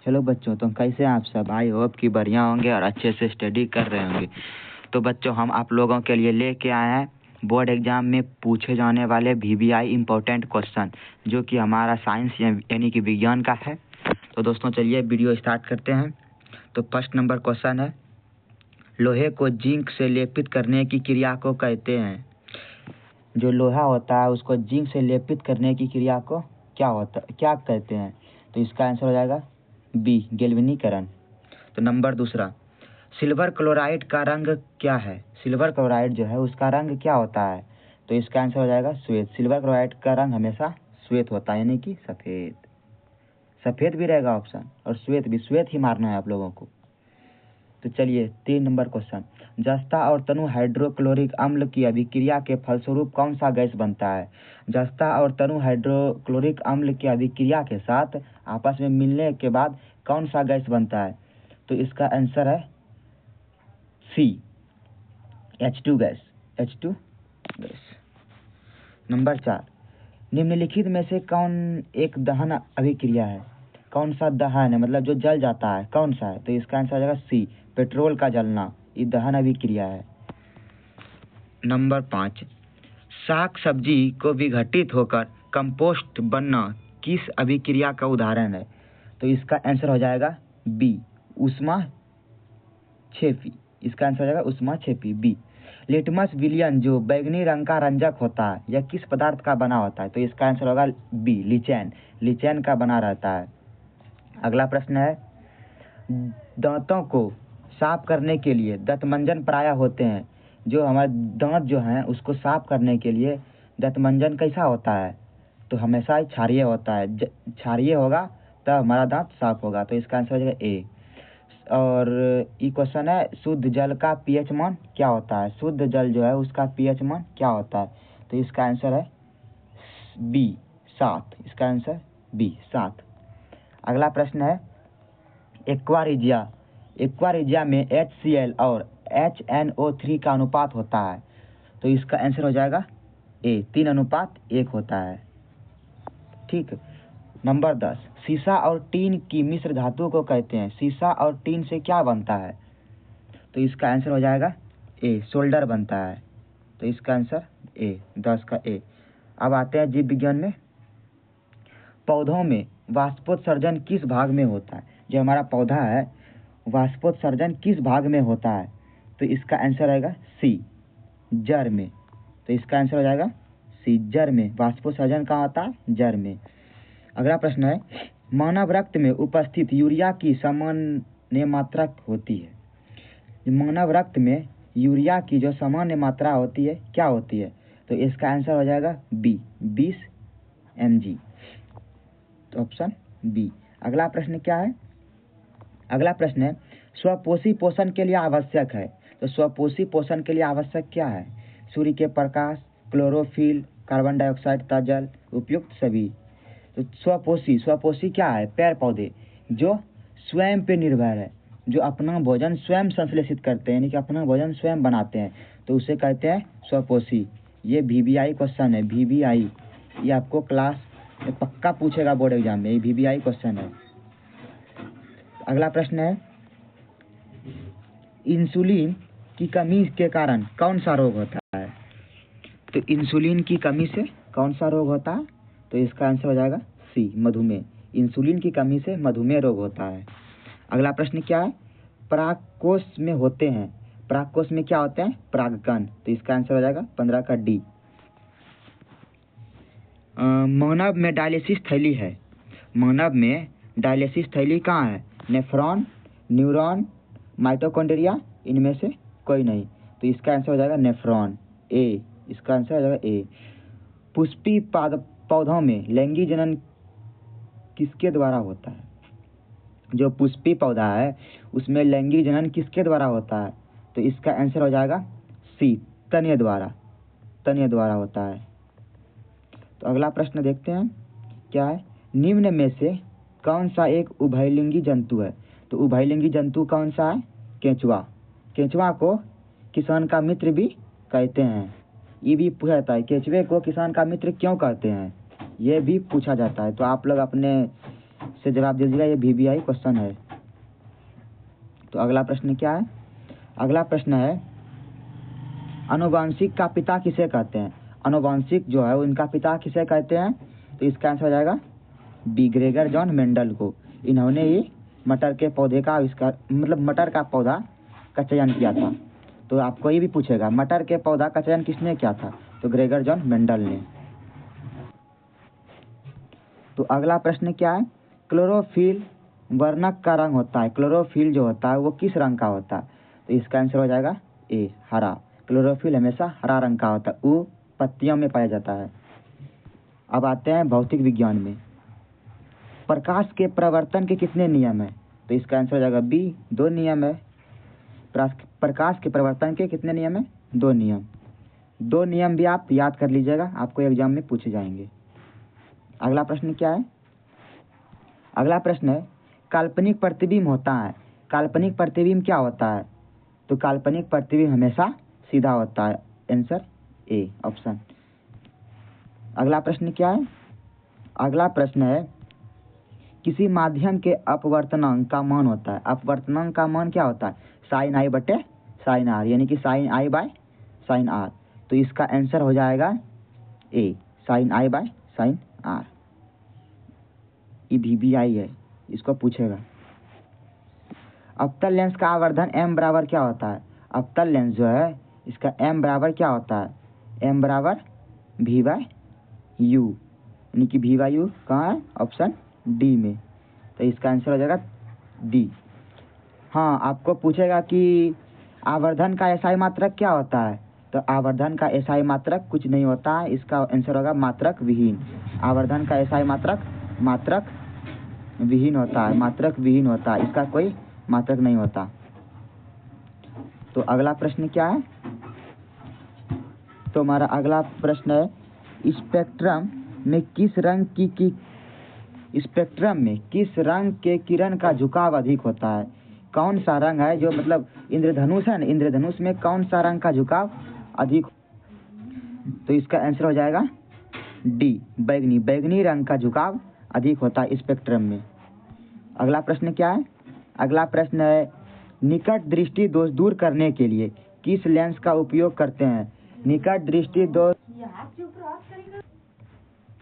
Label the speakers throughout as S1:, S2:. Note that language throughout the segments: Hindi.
S1: हेलो बच्चों, तो कैसे हैं आप सब? आई होप कि बढ़िया होंगे और अच्छे से स्टडी कर रहे होंगे। तो बच्चों, हम आप लोगों के लिए लेके आए हैं बोर्ड एग्जाम में पूछे जाने वाले VBI इम्पोर्टेंट क्वेश्चन, जो कि हमारा साइंस यानी कि विज्ञान का है। तो दोस्तों चलिए वीडियो स्टार्ट करते हैं। तो फर्स्ट नंबर क्वेश्चन है, लोहे को जिंक से लेपित करने की क्रिया को कहते हैं। जो लोहा होता है उसको जिंक से लेपित करने की क्रिया को क्या कहते हैं? तो इसका आंसर हो जाएगा बी, गैल्वेनीकरण। तो नंबर दूसरा, सिल्वर क्लोराइड का रंग क्या है? सिल्वर क्लोराइड जो है उसका रंग क्या होता है? तो इसका आंसर हो जाएगा श्वेत। सिल्वर क्लोराइड का रंग हमेशा श्वेत होता है, यानी कि सफ़ेद। सफ़ेद भी रहेगा ऑप्शन और श्वेत भी, श्वेत ही मारना है आप लोगों को। तो चलिए 3 नंबर क्वेश्चन, जस्ता और तनु हाइड्रोक्लोरिक अम्ल की अभिक्रिया के फलस्वरूप कौन सा गैस बनता है? जस्ता और तनु हाइड्रोक्लोरिक अम्ल की अभिक्रिया के साथ आपस में मिलने के बाद कौन सा गैस बनता है? तो इसका आंसर है सी, H2 gas. H2 gas. Number 4, निम्नलिखित में से कौन एक दहन अभिक्रिया है? कौन सा दहन है, मतलब जो जल जाता है, कौन सा है? तो इसका आंसर आ जाएगा सी, पेट्रोल का जलना, ये दहन अभिक्रिया है। नंबर 5, साग सब्जी को विघटित होकर कंपोस्ट बनना किस अभिक्रिया का उदाहरण है? तो इसका आंसर हो जाएगा बी, ऊष्मा क्षेपी। इसका आंसर हो जाएगा ऊष्मा क्षेपी, बी। लिटमस विलियन जो बैगनी रंग का रंजक होता है, यह किस पदार्थ का बना होता है? तो इसका आंसर होगा बी, लिचैन। लिचैन का बना रहता है। अगला प्रश्न है, दांतों को साफ करने के लिए दंतमंजन प्रायः होते हैं। जो हमारे दांत जो हैं उसको साफ करने के लिए दंतमंजन कैसा होता है? तो हमेशा क्षारीय होता है। क्षारीय होगा तब हमारा दांत साफ होगा। तो इसका आंसर हो जाएगा ए। और ये क्वेश्चन है, शुद्ध जल का pH मान क्या होता है? शुद्ध जल जो है उसका pH मान क्या होता है? तो इसका आंसर है बी, 7। इसका आंसर बी, 7। अगला प्रश्न है, एक्वा में HCl और HNO3 का अनुपात होता है। तो इसका आंसर हो जाएगा ए, 3:1 होता है। ठीक। नंबर 10, सीसा और टीन की मिश्र धातु को कहते हैं। सीसा और टीन से क्या बनता है? तो इसका आंसर हो जाएगा ए, सोल्डर बनता है। तो इसका आंसर ए, 10 का ए। अब आते हैं जीव विज्ञान में। पौधों में वाष्पोत्सर्जन किस भाग में होता है? जो हमारा पौधा है वाष्पोत्सर्जन किस भाग में होता है? तो इसका आंसर आएगा सी, जड़ में। तो इसका आंसर हो जाएगा सी, जड़ में। वाष्पोत्सर्जन कहाँ होता है? जड़ में। अगला प्रश्न है, मानव रक्त में उपस्थित यूरिया की सामान्य मात्रा होती है। मानव रक्त में यूरिया की जो सामान्य मात्रा होती है क्या होती है? तो इसका आंसर हो जाएगा बी, 20 mg। तो ऑप्शन बी। अगला प्रश्न क्या है? अगला प्रश्न है, स्वपोषी पोषण के लिए आवश्यक है। तो स्वपोषी पोषण के लिए आवश्यक क्या है? सूर्य के प्रकाश, क्लोरोफिल, कार्बन डाइऑक्साइड तथा जल, उपयुक्त सभी। तो स्वपोषी क्या है? पेड़ पौधे जो स्वयं पे निर्भर है, जो अपना भोजन स्वयं संश्लेषित करते हैं, यानी कि अपना भोजन स्वयं बनाते हैं, तो उसे कहते हैं स्वपोषी। ये VBI क्वेश्चन है, VBI। ये आपको क्लास में पक्का पूछेगा बोर्ड एग्जाम में, ये VBI क्वेश्चन है। अगला प्रश्न है, इंसुलिन की कमी के कारण कौन सा रोग होता है? तो इंसुलिन की कमी से कौन सा रोग होता है? तो इसका आंसर हो जाएगा सी, मधुमेह। इंसुलिन की कमी से मधुमेह रोग होता है। अगला प्रश्न क्या है? परागकोश में होते हैं, परागकोश में क्या होते हैं? परागकण। तो इसका आंसर हो जाएगा 15 का डी। मानव में डायलिसिस थैली है। मानव में डायलिसिस थैली कहाँ है? नेफ्रॉन, न्यूरॉन, माइटोकॉन्ड्रिया, इनमें से कोई नहीं। तो इसका आंसर हो जाएगा नेफ्रॉन, ए। इसका आंसर हो जाएगा ए। पुष्पी पौधों में लैंगिक जनन किसके द्वारा होता है? जो पुष्पी पौधा है उसमें लैंगिक जनन किसके द्वारा होता है? तो इसका आंसर हो जाएगा सी, तने द्वारा। तने द्वारा होता है। तो अगला प्रश्न देखते हैं क्या है? निम्न में से कौन सा एक उभयलिंगी जंतु है? तो उभयलिंगी जंतु कौन सा है? केंचुआ। केंचुआ को किसान का मित्र भी कहते हैं। ये भी पूछा जाता है, केंचुए को किसान का मित्र क्यों कहते हैं? ये भी पूछा जाता है। तो आप लोग अपने इससे जवाब दीजिएगा, ये VBI क्वेश्चन है। तो अगला प्रश्न क्या है? अगला प्रश्न है आनुवांशिक का पिता किसे कहते हैं? आनुवांशिक जो है उनका पिता किसे कहते हैं? तो इसका आंसर हो जाएगा बी, ग्रेगर जॉन मेंडल को। इन्होंने ही मटर के पौधे का आविष्कार, मतलब मटर का पौधा का चयन किया था। तो आपको ये भी पूछेगा मटर के पौधा का चयन किसने किया था? तो ग्रेगर जॉन मेंडल ने। तो अगला प्रश्न क्या है? क्लोरोफिल वर्णक का रंग होता है, क्लोरोफिल जो होता है वो किस रंग का होता है? तो इसका आंसर हो जाएगा ए, हरा। क्लोरोफिल हमेशा हरा रंग का होता है, वो पत्तियों में पाया जाता है। अब आते हैं भौतिक विज्ञान में। प्रकाश के प्रवर्तन के कितने नियम हैं? तो इसका आंसर हो जाएगा बी, 2 नियम है। प्रकाश के प्रवर्तन के कितने नियम है? 2 नियम। 2 नियम भी आप याद कर लीजिएगा, आपको एग्जाम में पूछे जाएंगे। अगला प्रश्न क्या है? अगला प्रश्न है काल्पनिक प्रतिबिंब होता है, काल्पनिक प्रतिबिंब क्या होता है? तो काल्पनिक प्रतिबिंब हमेशा सीधा होता है, आंसर ए, ऑप्शन। अगला प्रश्न क्या है? अगला प्रश्न है किसी माध्यम के अपवर्तनांक का मान होता है, अपवर्तनांक का मान क्या होता है? साइन आई बटे साइन आर, यानी कि sine I by sine R. तो इसका आंसर हो जाएगा A, sine I by sine R. ये VBI है, इसको पूछेगा। अवतल लेंस का आवर्धन m बराबर क्या होता है? अवतल लेंस जो है इसका m बराबर क्या होता है? m बराबर V/U, यानी कि V/U कहाँ है? ऑप्शन डी में। तो इसका आंसर हो जाएगा डी। हाँ, आपको पूछेगा कि आवर्धन का SI मात्रक क्या होता है? तो आवर्धन का SI मात्रक कुछ नहीं होता है, इसका आंसर होगा मात्रक विहीन। आवर्धन का SI मात्रक मात्रक विहीन होता है, मात्रक विहीन होता है, इसका कोई मात्रक नहीं होता। तो अगला प्रश्न क्या है? तो हमारा अगला प्रश्न है स्पेक्ट्रम में किस रंग की स्पेक्ट्रम में किस रंग के किरण का झुकाव अधिक होता है? कौन सा रंग है जो, मतलब इंद्रधनुष है ना, इंद्रधनुष में कौन सा रंग का झुकाव अधिक? तो इसका आंसर हो जाएगा डी, बैगनी। बैगनी रंग का झुकाव अधिक होता है स्पेक्ट्रम में। अगला प्रश्न क्या है? अगला प्रश्न है निकट दृष्टि दोष दूर करने के लिए किस लेंस का उपयोग करते हैं? निकट दृष्टि दोष,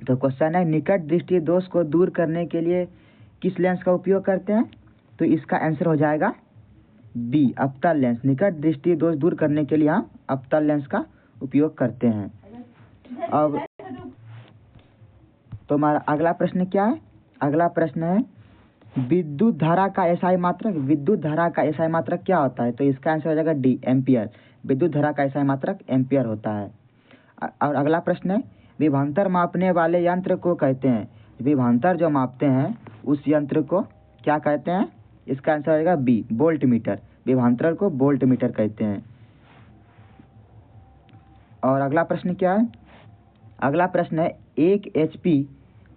S1: तो क्वेश्चन है निकट दृष्टि दोष को दूर करने के लिए किस लेंस का उपयोग करते हैं? तो इसका आंसर हो जाएगा बी, अवतल लेंस। निकट दृष्टि दोष दूर करने के लिए हम अवतल लेंस का उपयोग करते हैं। अब तो हमारा अगला प्रश्न क्या है? अगला प्रश्न है विद्युत धारा का SI मात्रक, विद्युत धारा का SI मात्रक क्या होता है? तो इसका आंसर हो जाएगा डी, एम्पियर। विद्युत धारा का SI मात्रक एम्पियर होता है। और अगला प्रश्न है विभवांतर मापने वाले यंत्र को कहते हैं, विभवांतर जो मापते हैं उस यंत्र को क्या कहते हैं? इसका आंसर हो जाएगा बी, वोल्ट मीटर। विभवांतर को वोल्ट मीटर कहते हैं। और अगला प्रश्न क्या है? अगला प्रश्न है 1 HP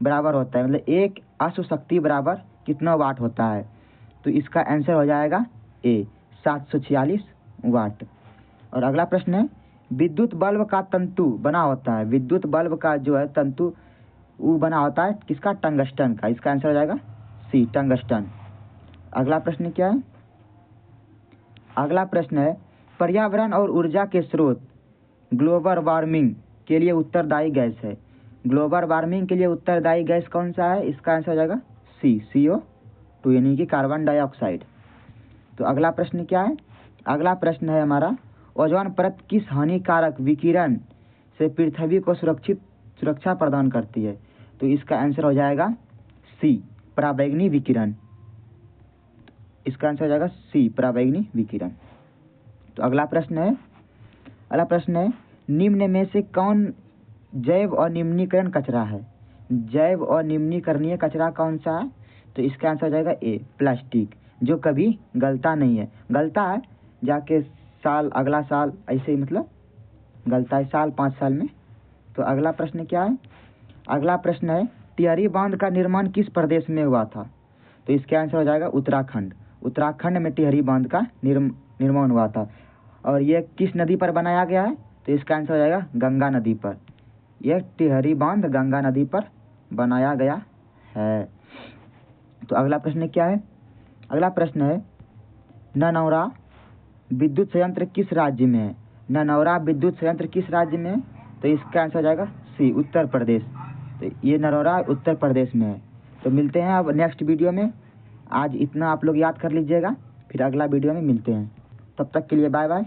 S1: बराबर होता है, मतलब 1 अश्व शक्ति बराबर कितना वाट होता है? तो इसका आंसर हो जाएगा ए, 746 वाट। और अगला प्रश्न है विद्युत बल्ब का तंतु बना होता है, विद्युत बल्ब का जो है तंतु वो बना होता है किसका? टंगस्टन का। इसका आंसर हो जाएगा सी, टंगस्टन। अगला प्रश्न क्या है? अगला प्रश्न है पर्यावरण और ऊर्जा के स्रोत ग्लोबल वार्मिंग के लिए उत्तरदायी गैस है, ग्लोबल वार्मिंग के लिए उत्तरदायी गैस कौन सा है? इसका आंसर हो जाएगा सी, CO2, यानी कि कार्बन डाइऑक्साइड। तो अगला प्रश्न क्या है? अगला प्रश्न है हमारा ओजोन परत किस हानिकारक विकिरण से पृथ्वी को सुरक्षा प्रदान करती है? तो इसका आंसर हो जाएगा सी, पराबैंगनी विकिरण। इसका आंसर हो जाएगा सी, पराबैंगनी विकिरण। तो अगला प्रश्न है निम्न में से कौन जैव अनिम्नीकरण कचरा है? जैव अनिम्नीकरणीय कचरा कौन सा है? तो इसका आंसर हो जाएगा ए, प्लास्टिक, जो कभी गलता नहीं है, गलता है जाके साल, अगला साल ऐसे ही, मतलब गलता है साल 5 साल में। तो अगला प्रश्न क्या है? अगला प्रश्न है टिहरी बांध का निर्माण किस प्रदेश में हुआ था? तो इसका आंसर हो जाएगा उत्तराखंड। उत्तराखंड में टिहरी बांध का निर्माण हुआ था। और यह किस नदी पर बनाया गया है? तो इसका आंसर हो जाएगा गंगा नदी पर। यह टिहरी बांध गंगा नदी पर बनाया गया है। तो अगला प्रश्न क्या है? अगला प्रश्न है ननौरा विद्युत संयंत्र किस राज्य में है? ननौरा विद्युत संयंत्र किस राज्य में है? तो इसका आंसर हो जाएगा सी, उत्तर प्रदेश। तो ये ननौरा उत्तर प्रदेश में है। तो मिलते हैं अब नेक्स्ट वीडियो में। आज इतना आप लोग याद कर लीजिएगा, फिर अगला वीडियो में मिलते हैं। तब तक के लिए बाय बाय।